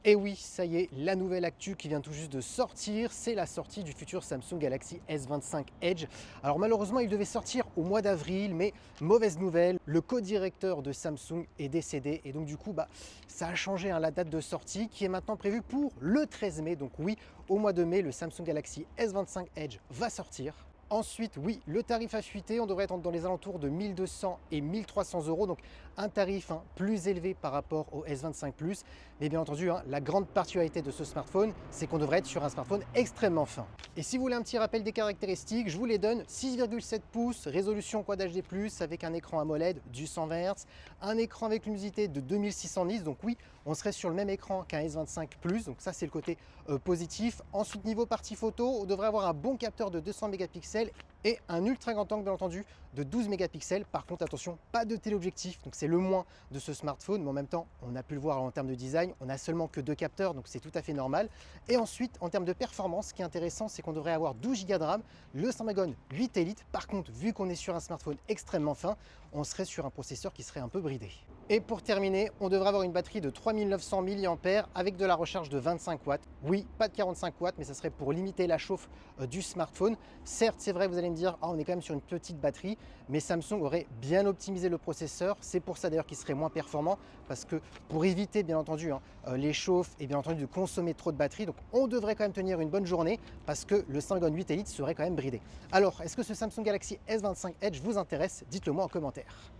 Et oui, ça y est, la nouvelle actu qui vient tout juste de sortir, c'est la sortie du futur Samsung Galaxy S25 Edge. Alors malheureusement, il devait sortir au mois d'avril, mais mauvaise nouvelle, le co-directeur de Samsung est décédé et donc du coup, ça a changé la date de sortie qui est maintenant prévue pour le 13 mai. Donc oui, au mois de mai, le Samsung Galaxy S25 Edge va sortir. Ensuite, oui, le tarif a fuité, on devrait être dans les alentours de 1200 et 1300 euros, donc un tarif plus élevé par rapport au S25 Plus. Mais bien entendu, la grande particularité de ce smartphone, c'est qu'on devrait être sur un smartphone extrêmement fin. Et si vous voulez un petit rappel des caractéristiques, je vous les donne. 6,7 pouces, résolution Quad HD+, avec un écran AMOLED du 120 Hz, un écran avec luminosité de 2600 nits, donc oui, on serait sur le même écran qu'un S25 Plus, donc ça c'est le côté positif. Ensuite, niveau partie photo, on devrait avoir un bon capteur de 200 mégapixels et un ultra grand angle bien entendu de 12 mégapixels. Par contre attention, pas de téléobjectif, donc c'est le moins de ce smartphone, mais en même temps on a pu le voir en termes de design, on a seulement que deux capteurs, donc c'est tout à fait normal. Et ensuite en termes de performance, ce qui est intéressant, c'est qu'on devrait avoir 12 Go de RAM, le Snapdragon 8 Elite. Par contre, vu qu'on est sur un smartphone extrêmement fin, on serait sur un processeur qui serait un peu bridé. Et pour terminer, on devrait avoir une batterie de 3900 mAh avec de la recharge de 25 watts. Oui, pas de 45 watts, mais ça serait pour limiter la chauffe du smartphone. Certes, c'est vrai, vous allez me dire, on est quand même sur une petite batterie, mais Samsung aurait bien optimisé le processeur. C'est pour ça d'ailleurs qu'il serait moins performant, parce que pour éviter bien entendu les chauffes et bien entendu de consommer trop de batterie, donc on devrait quand même tenir une bonne journée, parce que le Snapdragon 8 Elite serait quand même bridé. Alors, est-ce que ce Samsung Galaxy S25 Edge vous intéresse? Dites-le moi en commentaire.